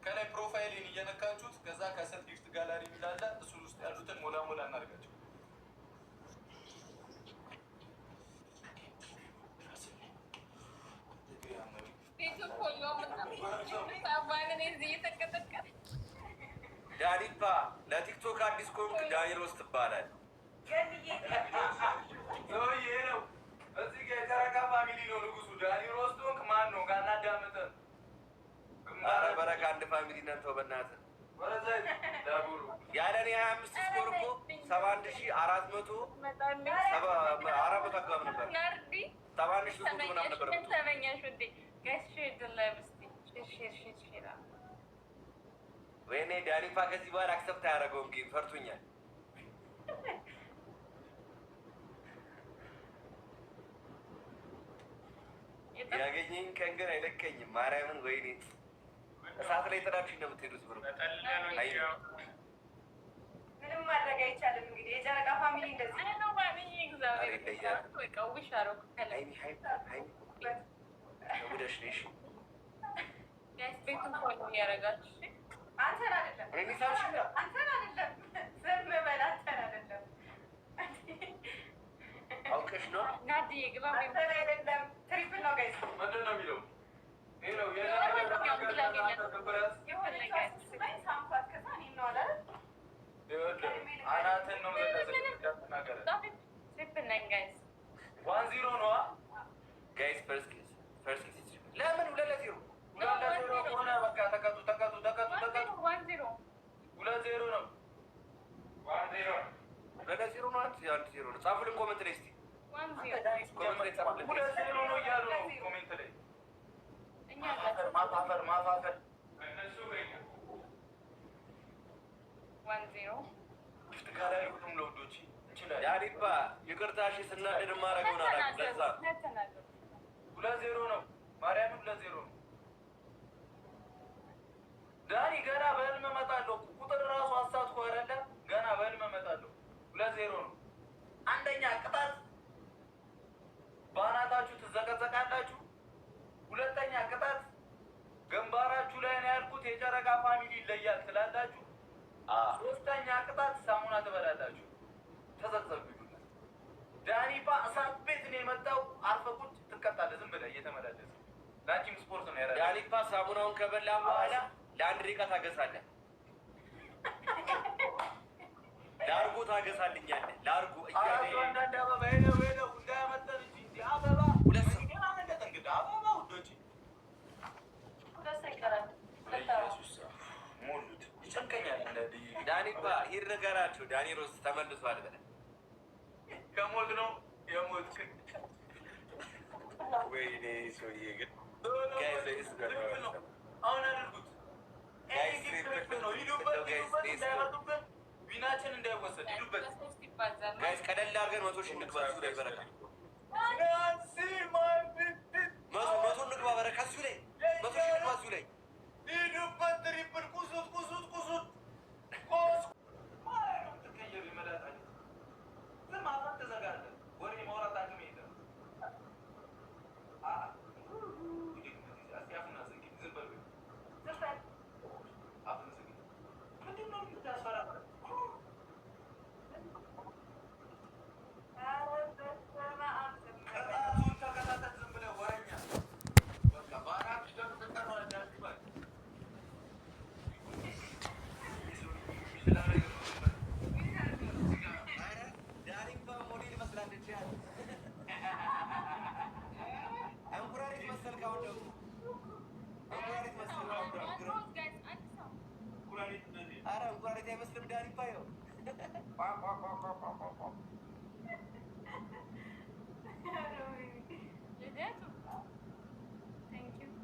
ከላይ ፕሮፋይልን እየነካችሁት ከዛ ከስር ጊፍት ጋላሪ የሚላለ እሱ ውስጥ ያሉትን ሞላ ሞላ እናድርጋቸው። ዳኒባ ለቲክቶክ አዲስ ኮንክ ዳኒሮስ ትባላል። ሰውዬ ነው እዚህ ጋር የጨረቃ ፋሚሊ ነው ንጉሱ። ዳኒሮስ ቶንክ ማን ነው? ካናዳምጠ ኧረ በረካ አንድ ፋሚሊ ነን። ተው በእናትህ ያለ እኔ 25 ስኮር እኮ 71,400 አካባቢ ነበር። 71,000 ምናምን ነበር። ወይኔ ዳኒፋ ከዚህ በኋላ አክሰፕት አያደርገውም። ጌም ፈርቶኛል። ያገኘኝ ቀን ግን አይለቀኝም። ማርያምን ወይኔ እሳት ላይ ጥዳችሁ ነው የምትሄዱት። ብሩ ምንም ማድረግ አይቻልም። እንግዲህ የጨረቃ ፋሚሊ እንደዚህ ነው። አንተን አይደለም ዝም በል። አንተን አይደለም አውቀሽ ነው አንተን አይደለም። ትሪፕል ነው ጋይስ። ምንድን ነው የሚለው? አናትን ነው ዋን ዜሮ ነዋ ጋይስ። ፈርስት ለምን 2-0 ሆነ? በቃ ተቀጡ 2-0 ነው። 2-0 ነው። 1-0 ነው። ጻፉልን ኮሜንት ላይ እስኪ 2-0 ነው እያሉ ነው ኮሜንት ላይ። ማፋፈር ዳኒባ ይቅርታ እሺ። ስናደድ ማድረገውን አላውቅም። ለዛ 2-0 ነው። ማርያምን 2-0 ነው። ዳኒ ገና በህልም እመጣለሁ። ቁጥር ራሱ አሳትኩ አይደለ? ገና በህልም እመጣለሁ። 2-0 ነው። አንደኛ ቅጣት በአናታችሁ ትዘቀዘቃላችሁ። ሁለተኛ ቅጣት ግንባራችሁ ላይ ነው ያልኩት የጨረቃ ፋሚሊ ይለያል ትላላችሁ። ሶስተኛ ቅጣት ሳሙና ትበላላችሁ። ተዘቅዘቁ። ዳኒባ እሳት ቤት ነው የመጣው። አርፈህ ቁጭ ትቀጣለህ። ዝም ብለህ እየተመላለስህ ላንቺም ስፖርት ነው ያደረገው። ዳኒባ ሳሙናውን ከበላ በኋላ ለአንድ ደቂቃ ታገሳለህ። ላርጎ ታገሳልኛለህ። ላርጎ አንዳንድ አበባ ሄደው እንዳያመጠን እንጂ አበባ አበባ ውዶች ሞሉት ይጨንቀኛል። ዳኒባ ሂድ ንገራቸው ዳኒሮስ ተመልሷል ብለህ ከሞት ነው የሞት ወይኔ ሰውዬ ግን አሁን አድርጉት። ዊናችን እንዳይወሰድ ሂዱበት ጋይስ። ቀለል አድርገን 100,000 እንግባ። እሱ ላይ በረካ 100 እንግባ። በረካ እሱ ላይ 100,000 እንግባ። እሱ ላይ ሂዱበት። ትሪፕል ቁሱት ትቀየሩ ይመላጣል። ዝም አፋን ተዘጋለ። ወሬ ማውራት አቅም የለም።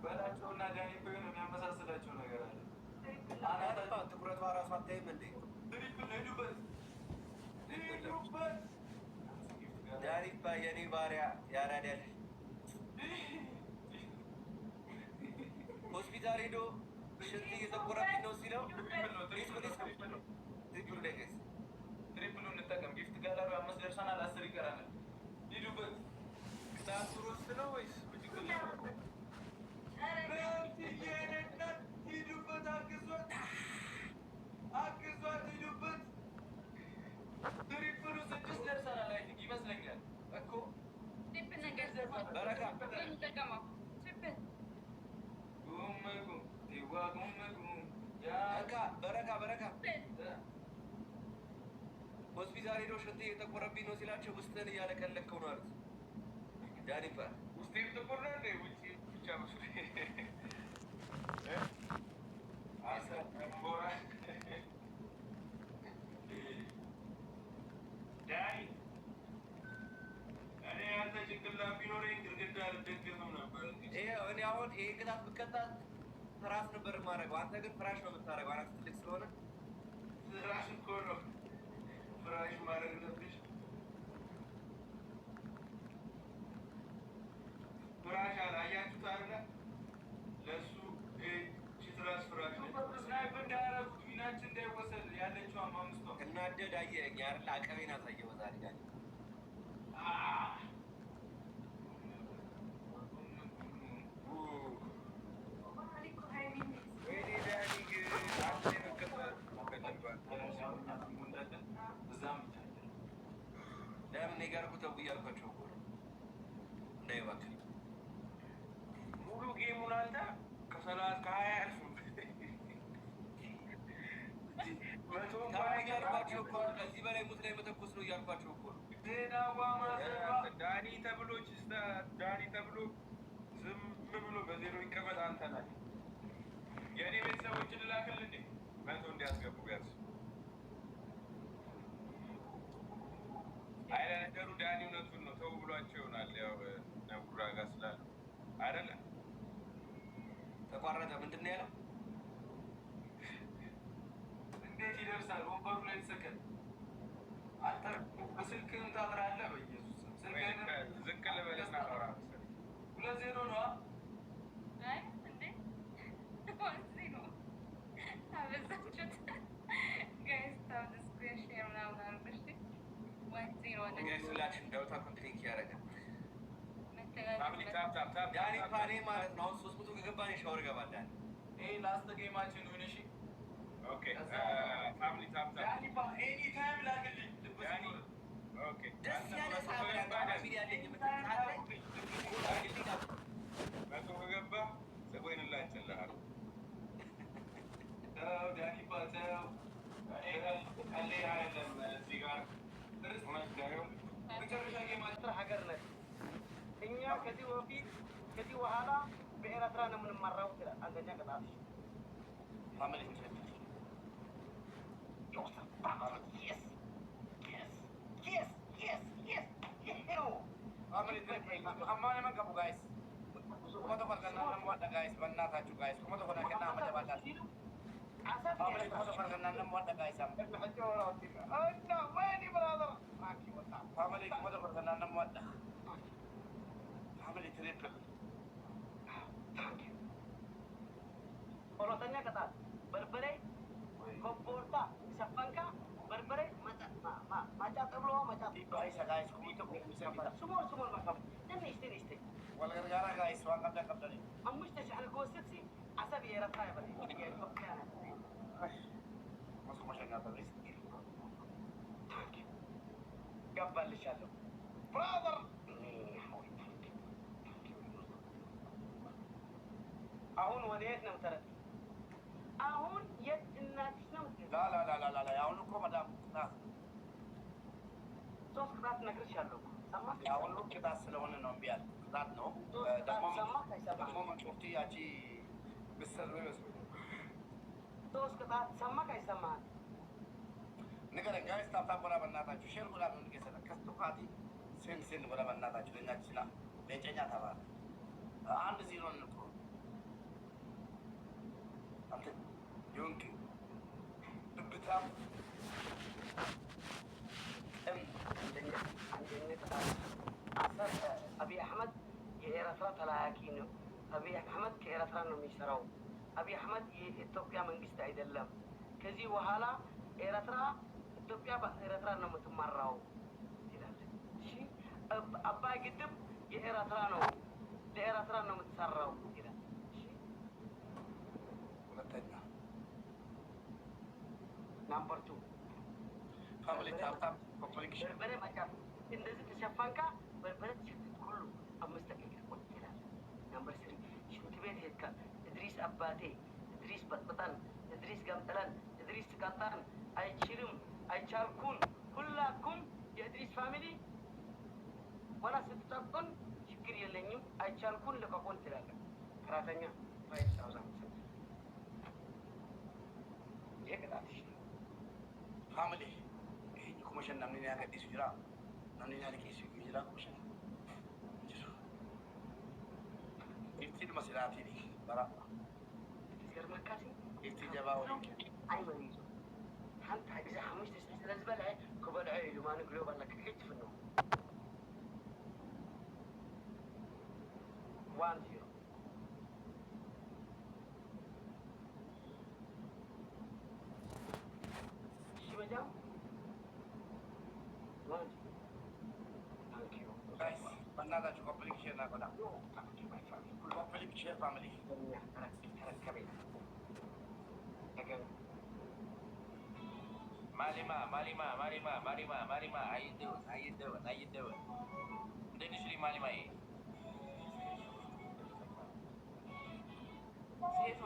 በላቸውና ዳኒባ ነው የሚያመሳስላቸው ነገር አለ። ትኩረቷ ራሱ አታይም እንዴ? ዳኒባ የኔ ባሪያ ያራዳል። ሆስፒታል ሄዶ ሽንት እየተቆረብኝ ነው ሲለው ትሪፕሉ እንጠቀም። ጊፍት ጋላሪ 5 ደርሰናል። 10 ይቀራናል። ሂዱበት። ክታቱር ውስጥ ነው ወይስ ሂዱበት ሆስፒታል ሄዶ ሽንት እየጠቆረብኝ ነው ሲላቸው ውስጥህን እያለቀለቅከው ነው አሉት። ዳኒፓ ውስጤም ጥቁር ነው እንደ ውጭ ብቻ መስሎ ዳኒ እኔ አንተ ጭንቅላት ቢኖረኝ ግድግዳ አልደገፍም ነበር። እኔ አሁን ይሄ ቅጣት ብቀጣት ትራስ ነበር የማደርገው። አንተ ግን ፍራሽ ነው የምታደርገው። አናት ትልቅ ስለሆነ ፍራሽ እኮ ነው ፍራሽ ማድረግ ነብሽ። ፍራሽ አላያችሁት አይደለ? ለእሱ ትራስ ፍራሽ ነው። ስናይፕ እንዳያረጉት ሚናችን እንዳይወሰድ ያለችው 5 ነው። እናደድ አየኸኝ አይደል? አቀቤን አሳየው ዛሬ ጋር ለምን ጋር ተው እያልኳቸው እኮ ነው እንዳይባክል ሙሉ ጌሙን አንተ ከ30 ከ20 አልፉም እያልኳቸው እኮ ነው። ከዚህ በላይ ሙት ላይ መተኮስ ነው እያልኳቸው እኮ ነው። ዳኒ ተብሎ ዳኒ ተብሎ ዝም ብሎ በዜሮ ይቀመጥ። አንተ ናት የእኔ ቤተሰቦችን ልላክል እንዴ 100 እንዲያስገቡ ቢያንስ። አይ ለነገሩ ዳኒ እውነቱን ነው ተው ብሏቸው ይሆናል። ያው ነጉራ ጋር ስላለ አይደለ ተቋረጠ። ምንድን ነው ያለው? እንዴት ይደርሳል? ወንበሩ ላይ ተሰቀል። አንተ በስልክህን ታብራለህ። በኢየሱስ ስልክህን ዝቅ ልበልና አውራ መሰለኝ 2-0 ነው። አይ እንዴ 1-0 አበዛችሁት ጋይስ። ታው ዲስኩሽን ምናምን አርገሽ 1-0 ነው ጋይስ። ሁላችን ዳውታ ኮምፕሊት ያደረገ ፋሚሊ ታፕ ዳኒ ፓኔ ማለት ነው። አሁን 300 ከገባን ሻወር ገባለን። ይሄ ላስት ጌማችን ነው። እሺ ኦኬ ፋሚሊ ታፕ ዳኒ ባ ኤኒ ታይም ላግልኝ ዳኒ ኦኬ ደስ ያለ ሰዓት ፋሚሊ ያለኝ የምትታለ መቶ ከገባ ፀጉሬን ላጭልሃል። ተው ዳኒ ባ ተው። እኔ አይደለም እዚህ ጋር መጨረሻ ጌማችን ሀገር ነን እኛ። ከዚህ በፊት ከዚህ በኋላ በኤርትራ ነው የምንመራው ይላል። አንደኛ ቅጣት ፋሚሊ ሁለተኛ ቅጣት በርበሬ ኮምቦልታ ሰፈንካ በርበሬ ማጫ ጥብሎ ማጫ ስሞል መከም ትንሽ ወልገርጋራ ጋይስ ዋቀብዳ ቀብዳ አምስት ተሻለ ጎስት አሰብ የኤርትራ ይበል የኢትዮጵያ መስኮ መሸጋ ተብሪስ ገባልሻለሁ ብራዘር። አሁን ወደ የት ነው ተረት? አሁን የት እናትሽ ነው? ላላላላላ አሁን እኮ መዳም ሶስት ቅጣት ነግሬሻለሁ። ሰማህ? አሁን ቅጣት ስለሆነ ነው እምቢ ያልኩት። ቅጣት ነው ደግሞ መጮፍቲ ያቺ ብሰል ነው ይመስሉ ሶስት ቅጣት ሰማህ አይሰማህም? ንገረኝ ጋይስ። ታብታብ ጎላ በእናታችሁ ሼር ጎላ ነው ንገሰለ ከስቶካቲ ሴን ጎላ በእናታችሁ ለኛችና ለጨኛ ተባለ 1-0 እንቆ አንተ ዮንክ ብብታም አንደኛ ቅጣት አብይ አህመድ የኤርትራ ተላላኪ ነው። አብይ አህመድ ከኤርትራ ነው የሚሰራው። አብይ አህመድ የኢትዮጵያ መንግስት አይደለም። ከዚህ በኋላ ኤርትራ ኢትዮጵያ በኤርትራ ነው የምትመራው ይላል። እሺ አባይ ግድብ የኤርትራ ነው፣ ለኤርትራ ነው የምትሰራው ይላል። እሺ ሁለተኛ ናምበር 2 ፋሚሊ ታብታብ ኮምፕሊኬሽን በርበሬ ማጫፍ እንደዚህ ተሸፋንካ በርበሬ ተሸፍት ሁሉ 5 ደቂቃ ቆይ ይላል። ናምበር 3 ሽንት ቤት ሄድካ እድሪስ አባቴ እድሪስ በጥብጠን እድሪስ ገምጥለን እድሪስ ቀጣን አይችልም አይቻልኩን ሁላኩም የእድሪስ ፋሚሊ ወላ ስትጠቁን ችግር የለኝም አይቻልኩን ልቀቁን ትላለህ። ሰራተኛ ፋይል ሳውዛን የቅጣትሽ ፋሚሊ ይሄን ኩመሸን namni ያቀዲሱ ጅራ namni ያለቂሱ ጅራ ኩመሸን ኢፍቲድ መስላቲ በራ ገርማካሲ ኢፍቲጀባው አይወይዙ حتى إذا خمسة ستة لازبلع كبر عيل وما نقلوب لك حيت في النوم 1-0 شو بجاو 1-0 thank you guys በእናታችሁ ኮምፕሊክ ሼር ናቆዳ no thank you my family ኮምፕሊክ ሼር ፋሚሊ تركبين again Malima, how you doing? Then you see Malima. Say it